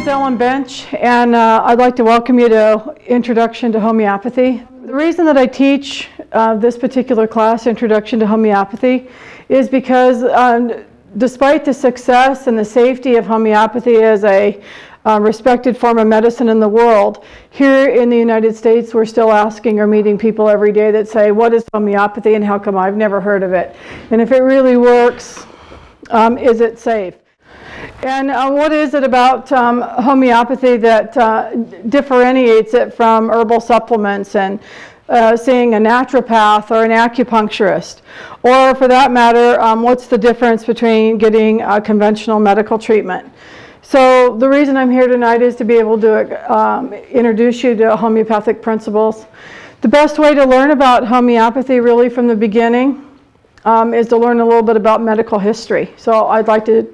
Ellen Bench, and I'd like to welcome you to Introduction to Homeopathy. The reason that I teach this particular class, Introduction to Homeopathy, is because despite the success and the safety of homeopathy as a respected form of medicine in the world, here in the United States we're still asking or meeting people every day that say, what is homeopathy and how come I've never heard of it? And if it really works, is it safe? And what is it about homeopathy that differentiates it from herbal supplements and seeing a naturopath or an acupuncturist? Or for that matter, what's the difference between getting a conventional medical treatment? So the reason I'm here tonight is to be able to introduce you to homeopathic principles. The best way to learn about homeopathy really from the beginning is to learn a little bit about medical history. So I'd like to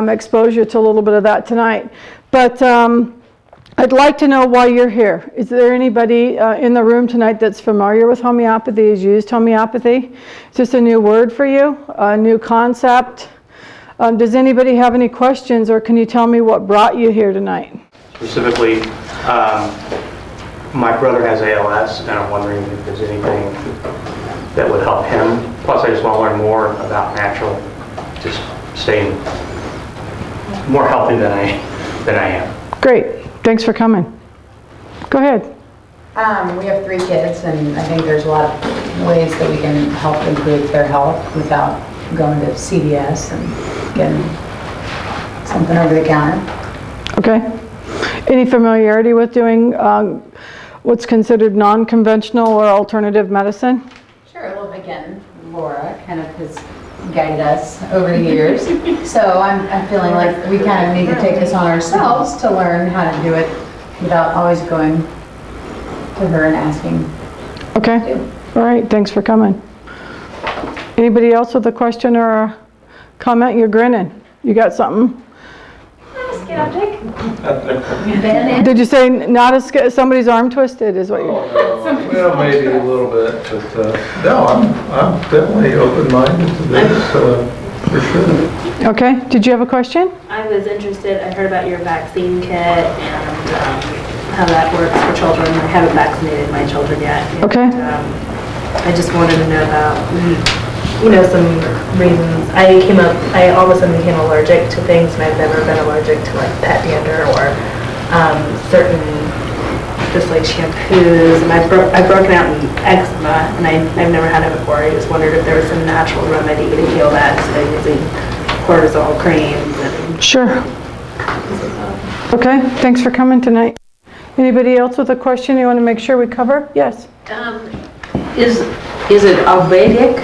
expose you to a little bit of that tonight. But I'd like to know why you're here. Is there anybody in the room tonight that's familiar with homeopathy, has used homeopathy? Is this a new word for you, a new concept? Does anybody have any questions, or can you tell me what brought you here tonight? Specifically, my brother has ALS, and I'm wondering if there's anything that would help him. Plus, I just want to learn more about natural, just staying more healthy than I am. Great. Thanks for coming. Go ahead. We have 3 kids, and I think there's a lot of ways that we can help improve their health without going to CVS and getting something over the counter. Okay. Any familiarity with doing what's considered non-conventional or alternative medicine? Sure. Well, again, Laura kind of has guided us over the years. So I'm feeling like we kind of need to take this on ourselves to learn how to do it without always going to her and asking. Okay. All right. Thanks for coming. Anybody else with a question or a comment? You're grinning. You got something? Skeptic. Did you say not as somebody's arm twisted is what you? Well, maybe a little bit, but no, I'm definitely open-minded to this for sure. Okay. Did you have a question? I was interested. I heard about your vaccine kit and how that works for children. I haven't vaccinated my children yet. And, okay. I just wanted to know about some reasons. I all of a sudden became allergic to things, and I've never been allergic to like pet dander or certain just like shampoos. And I've broken out in eczema, and I've never had it before. I just wondered if there was some natural remedy to heal that instead of using cortisol creams. And sure. Okay. Thanks for coming tonight. Anybody else with a question you want to make sure we cover? Yes. Is it Ayurvedic?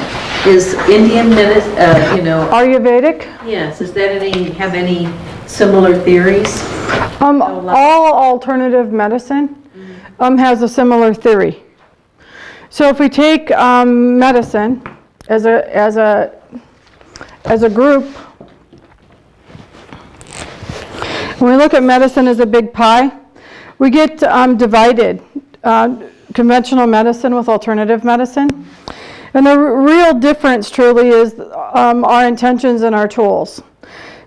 Is Indian medicine, Ayurvedic? Yes. Does that have any similar theories? All alternative medicine has a similar theory. So if we take medicine as a group, when we look at medicine as a big pie, we get divided. Conventional medicine with alternative medicine. And the real difference truly is our intentions and our tools.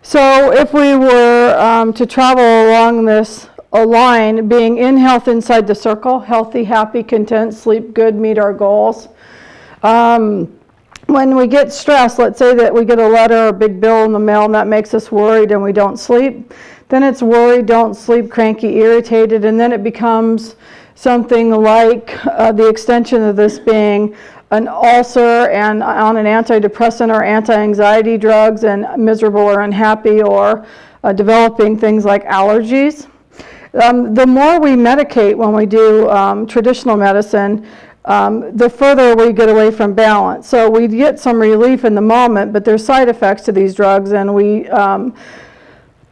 So if we were to travel along this line, being in health inside the circle, healthy, happy, content, sleep good, meet our goals. When we get stressed, let's say that we get a letter or a big bill in the mail and that makes us worried and we don't sleep, then it's worried, don't sleep, cranky, irritated, and then it becomes something like the extension of this being an ulcer and on an antidepressant or anti-anxiety drugs and miserable or unhappy or developing things like allergies. The more we medicate when we do traditional medicine, the further we get away from balance. So we get some relief in the moment, but there's side effects to these drugs, and we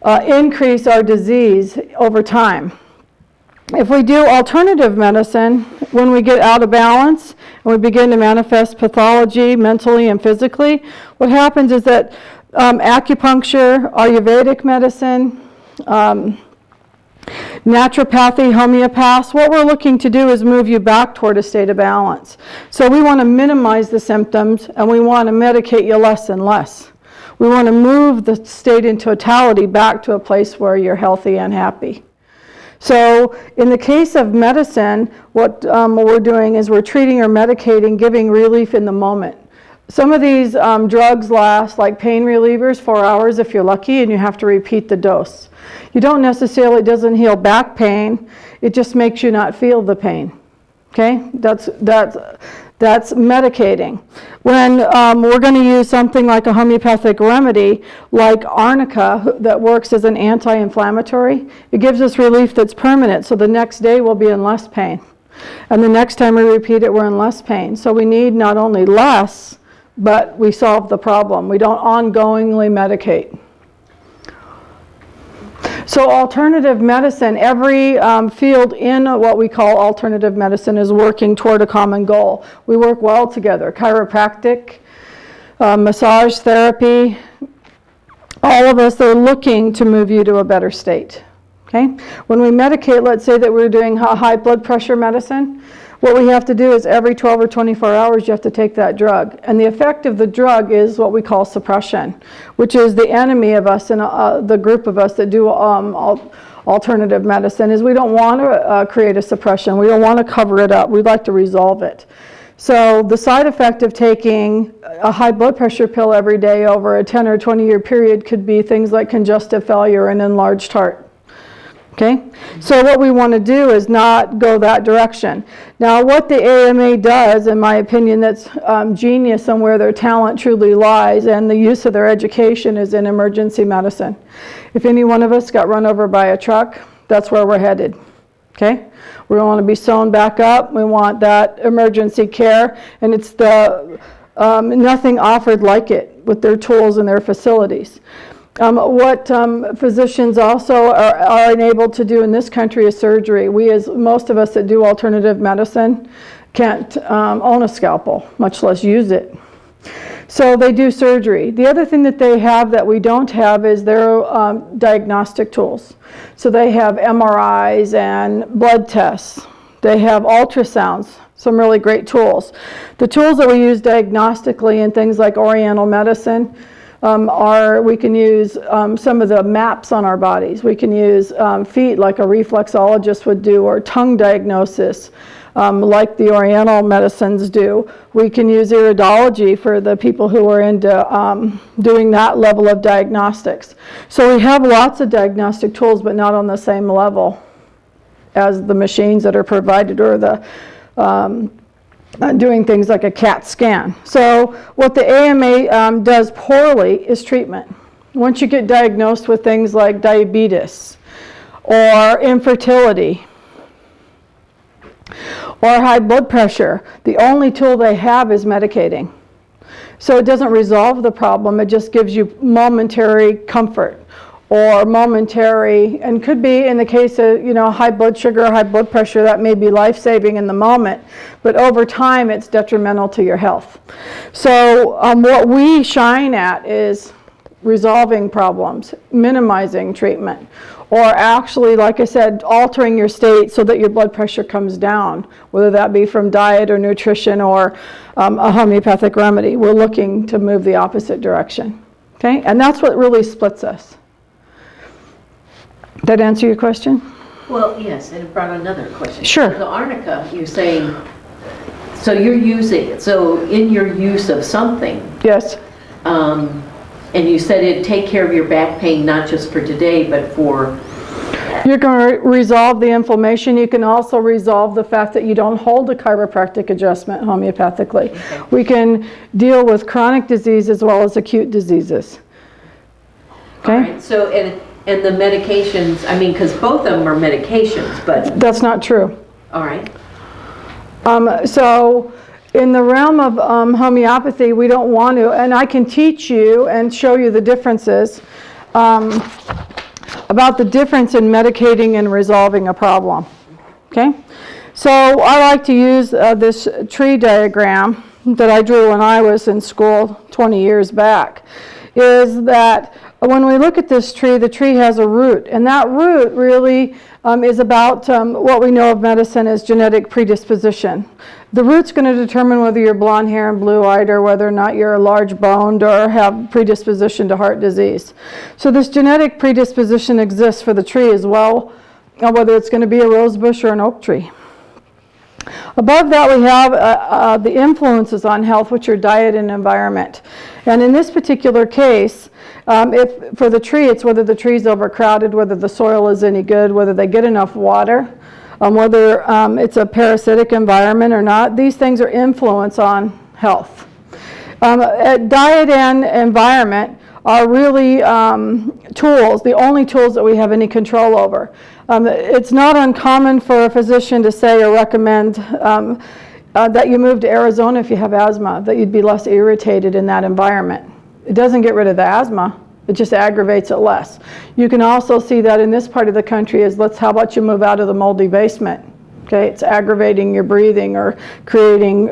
increase our disease over time. If we do alternative medicine, when we get out of balance and we begin to manifest pathology mentally and physically, what happens is that acupuncture, Ayurvedic medicine, naturopathy, homeopaths, what we're looking to do is move you back toward a state of balance. So we want to minimize the symptoms and we want to medicate you less and less. We want to move the state in totality back to a place where you're healthy and happy. So in the case of medicine, what we're doing is we're treating or medicating, giving relief in the moment. Some of these drugs last, like pain relievers, 4 hours if you're lucky, and you have to repeat the dose. You don't necessarily, it doesn't heal back pain, it just makes you not feel the pain. Okay, that's medicating. When we're going to use something like a homeopathic remedy, like arnica, that works as an anti-inflammatory, it gives us relief that's permanent, so the next day we'll be in less pain. And the next time we repeat it, we're in less pain. So we need not only less, but we solve the problem. We don't ongoingly medicate. So alternative medicine, every field in what we call alternative medicine is working toward a common goal. We work well together. Chiropractic, massage therapy, all of us are looking to move you to a better state. Okay? When we medicate, let's say that we're doing high blood pressure medicine, what we have to do is every 12 or 24 hours you have to take that drug. And the effect of the drug is what we call suppression, which is the enemy of us and the group of us that do alternative medicine, is we don't want to create a suppression. We don't want to cover it up. We'd like to resolve it. So the side effect of taking a high blood pressure pill every day over a 10 or 20-year period could be things like congestive failure and enlarged heart. Okay, so what we want to do is not go that direction. Now, what the AMA does, in my opinion, that's genius and where their talent truly lies, and the use of their education, is in emergency medicine. If any one of us got run over by a truck, that's where we're headed. Okay, we want to be sewn back up. We want that emergency care, and it's the nothing offered like it with their tools and their facilities. What physicians also are enabled to do in this country is surgery. Most of us that do alternative medicine can't own a scalpel, much less use it. So they do surgery. The other thing that they have that we don't have is their diagnostic tools. So they have MRIs and blood tests. They have ultrasounds, some really great tools. The tools that we use diagnostically in things like Oriental medicine we can use some of the maps on our bodies. We can use feet like a reflexologist would do, or tongue diagnosis like the Oriental medicines do. We can use iridology for the people who are into doing that level of diagnostics. So we have lots of diagnostic tools, but not on the same level as the machines that are provided, or the doing things like a CAT scan. So what the AMA does poorly is treatment. Once you get diagnosed with things like diabetes or infertility or high blood pressure, the only tool they have is medicating. So it doesn't resolve the problem, it just gives you momentary comfort, or momentary, and could be in the case of, high blood sugar or high blood pressure, that may be life-saving in the moment, but over time it's detrimental to your health. So what we shine at is resolving problems, minimizing treatment, or actually, like I said, altering your state so that your blood pressure comes down, whether that be from diet or nutrition or a homeopathic remedy. We're looking to move the opposite direction. Okay, and that's what really splits us. That answer your question? Well, yes, and it brought another question. Sure. The arnica, you're saying, so you're using it, so in your use of something, Yes. and you said it'd take care of your back pain, not just for today, but for... You're going to resolve the inflammation. You can also resolve the fact that you don't hold a chiropractic adjustment homeopathically. Okay. We can deal with chronic disease as well as acute diseases. Okay? All right, so, and the medications, I mean, because both of them are medications, but... That's not true. All right. So in the realm of homeopathy, we don't want to, and I can teach you and show you the differences about the difference in medicating and resolving a problem. Okay? So I like to use this tree diagram that I drew when I was in school 20 years back, is that when we look at this tree, the tree has a root, and that root really is about what we know of medicine as genetic predisposition. The root's going to determine whether you're blonde hair and blue-eyed, or whether or not you're large boned or have predisposition to heart disease. So this genetic predisposition exists for the tree as well, whether it's going to be a rose bush or an oak tree. Above that, we have the influences on health, which are diet and environment. And in this particular case, if for the tree, it's whether the tree's overcrowded, whether the soil is any good, whether they get enough water, whether it's a parasitic environment or not. These things are influence on health. Diet and environment are really tools, the only tools that we have any control over. It's not uncommon for a physician to say or recommend that you move to Arizona if you have asthma, that you'd be less irritated in that environment. It doesn't get rid of the asthma, it just aggravates it less. You can also see that in this part of the country is, how about you move out of the moldy basement? Okay, it's aggravating your breathing or creating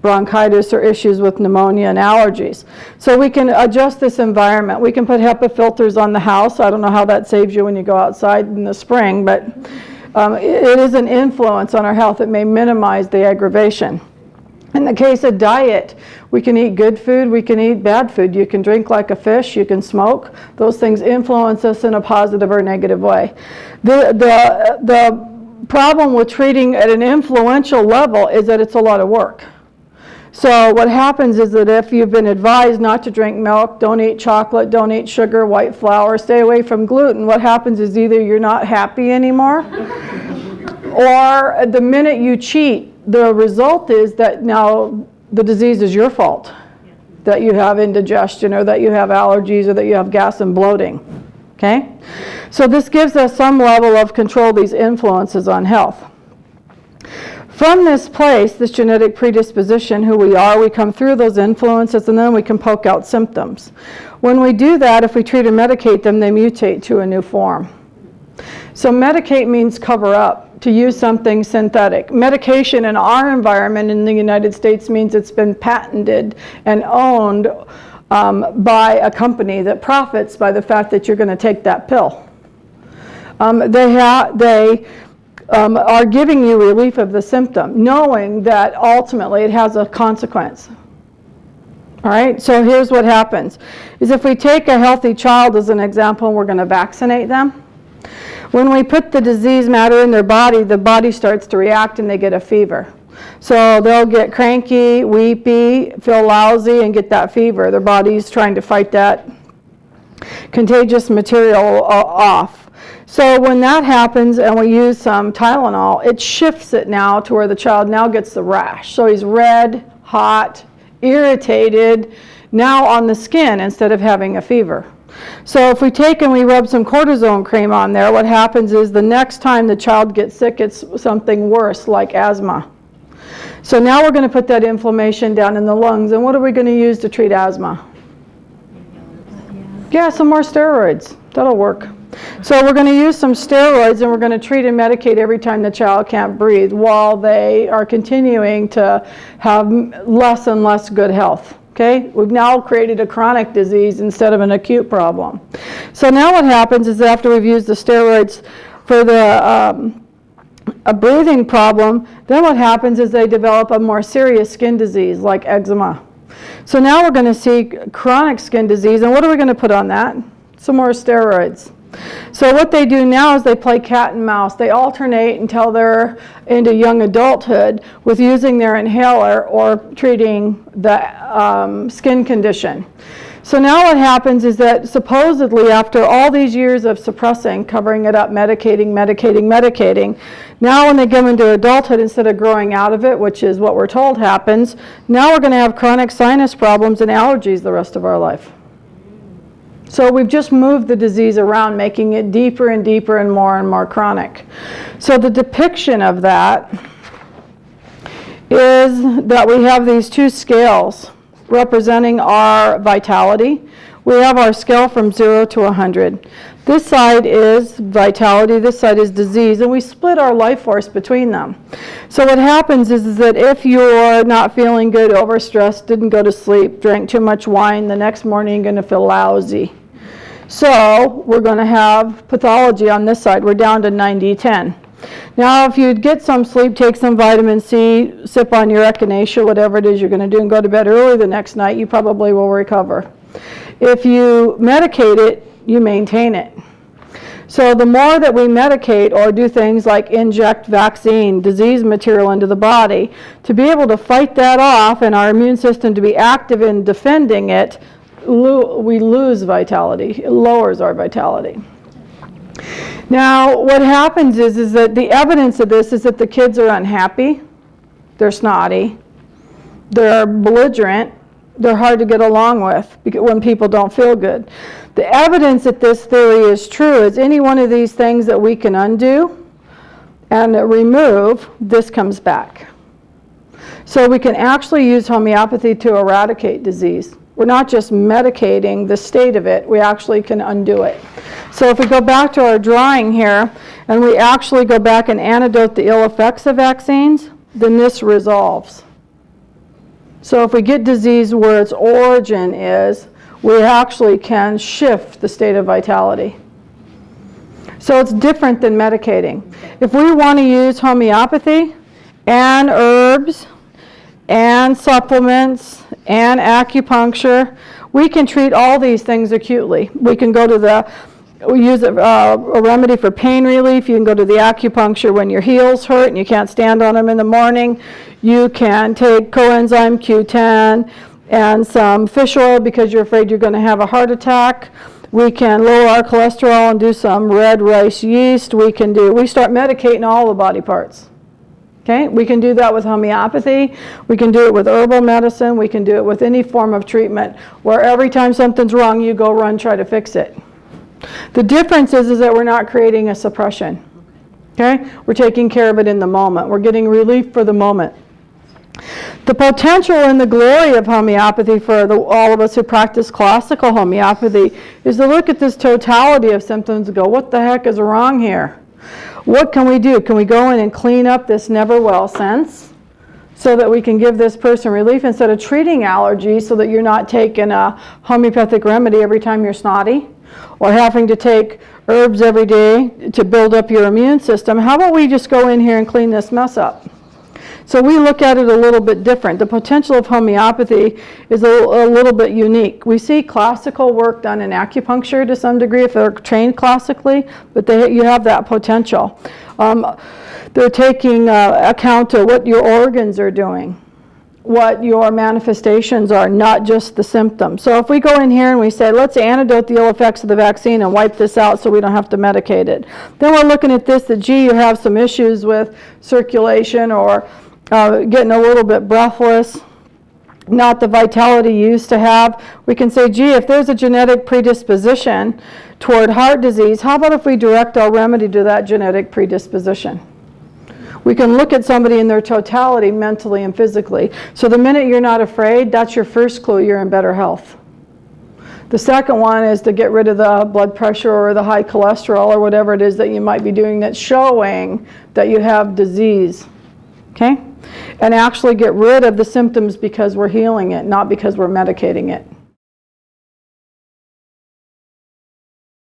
bronchitis or issues with pneumonia and allergies. So we can adjust this environment. We can put HEPA filters on the house. I don't know how that saves you when you go outside in the spring, but it is an influence on our health. It may minimize the aggravation. In the case of diet, we can eat good food, we can eat bad food. You can drink like a fish, you can smoke. Those things influence us in a positive or negative way. The problem with treating at an influential level is that it's a lot of work. So what happens is that if you've been advised not to drink milk, don't eat chocolate, don't eat sugar, white flour, stay away from gluten, what happens is either you're not happy anymore, or the minute you cheat, the result is that now the disease is your fault, that you have indigestion or that you have allergies or that you have gas and bloating. Okay? So this gives us some level of control, these influences on health. From this place, this genetic predisposition, who we are, we come through those influences and then we can poke out symptoms. When we do that, if we treat or medicate them, they mutate to a new form. So medicate means cover up, to use something synthetic. Medication in our environment in the United States means it's been patented and owned by a company that profits by the fact that you're going to take that pill. They are giving you relief of the symptom, knowing that ultimately it has a consequence. All right, so here's what happens, is if we take a healthy child as an example and we're going to vaccinate them, when we put the disease matter in their body, the body starts to react and they get a fever. So they'll get cranky, weepy, feel lousy, and get that fever. Their body's trying to fight that contagious material off. So when that happens and we use some Tylenol, it shifts it now to where the child now gets the rash. So he's red, hot, irritated, now on the skin instead of having a fever. So if we take and we rub some cortisone cream on there, what happens is the next time the child gets sick, it's something worse, like asthma. So now we're going to put that inflammation down in the lungs, and what are we going to use to treat asthma? Yeah, some more steroids. That'll work. So we're going to use some steroids, and we're going to treat and medicate every time the child can't breathe while they are continuing to have less and less good health. Okay, we've now created a chronic disease instead of an acute problem. So now what happens is after we've used the steroids for the a breathing problem, then what happens is they develop a more serious skin disease like eczema. So now we're going to see chronic skin disease, and what are we going to put on that? Some more steroids. So what they do now is they play cat and mouse. They alternate until they're into young adulthood with using their inhaler or treating the skin condition. So now what happens is that supposedly after all these years of suppressing, covering it up, medicating, now when they come into adulthood, instead of growing out of it, which is what we're told happens, now we're going to have chronic sinus problems and allergies the rest of our life. So we've just moved the disease around, making it deeper and deeper and more chronic. So the depiction of that is that we have these two scales representing our vitality. We have our scale from 0 to 100. This side is vitality, this side is disease, and we split our life force between them. So what happens is that if you're not feeling good, overstressed, didn't go to sleep, drank too much wine, the next morning you're going to feel lousy. So we're going to have pathology on this side. We're down to 90-10. Now, if you get some sleep, take some vitamin C, sip on your echinacea, whatever it is you're going to do, and go to bed early the next night, you probably will recover. If you medicate it, you maintain it. So the more that we medicate or do things like inject vaccine, disease material into the body, to be able to fight that off and our immune system to be active in defending it, we lose vitality. It lowers our vitality. Now, what happens is that the evidence of this is that the kids are unhappy, they're snotty, they're belligerent, they're hard to get along with when people don't feel good. The evidence that this theory is true is any one of these things that we can undo and remove, this comes back. So we can actually use homeopathy to eradicate disease. We're not just medicating the state of it, we actually can undo it. So if we go back to our drawing here, and we actually go back and antidote the ill effects of vaccines, then this resolves. So if we get disease where its origin is, we actually can shift the state of vitality. So it's different than medicating. If we want to use homeopathy and herbs and supplements and acupuncture, we can treat all these things acutely. We can go to we use a remedy for pain relief. You can go to the acupuncture when your heels hurt and you can't stand on them in the morning. You can take coenzyme Q10 and some fish oil because you're afraid you're going to have a heart attack. We can lower our cholesterol and do some red rice yeast. We start medicating all the body parts. Okay, we can do that with homeopathy. We can do it with herbal medicine. We can do it with any form of treatment where every time something's wrong, you go run, try to fix it. The difference is that we're not creating a suppression. Okay, we're taking care of it in the moment. We're getting relief for the moment. The potential and the glory of homeopathy for all of us who practice classical homeopathy is to look at this totality of symptoms and go, what the heck is wrong here? What can we do? Can we go in and clean up this never well sense so that we can give this person relief instead of treating allergies so that you're not taking a homeopathic remedy every time you're snotty or having to take herbs every day to build up your immune system? How about we just go in here and clean this mess up? So we look at it a little bit different. The potential of homeopathy is a little bit unique. We see classical work done in acupuncture to some degree if they're trained classically, but you have that potential. They're taking account of what your organs are doing, what your manifestations are, not just the symptoms. So if we go in here and we say, let's antidote the ill effects of the vaccine and wipe this out so we don't have to medicate it, then we're looking at this that, gee, you have some issues with circulation or getting a little bit breathless, not the vitality you used to have. We can say, gee, if there's a genetic predisposition toward heart disease, how about if we direct our remedy to that genetic predisposition? We can look at somebody in their totality, mentally and physically. So the minute you're not afraid, that's your first clue you're in better health. The second one is to get rid of the blood pressure or the high cholesterol or whatever it is that you might be doing that's showing that you have disease. Okay? And actually get rid of the symptoms because we're healing it, not because we're medicating it.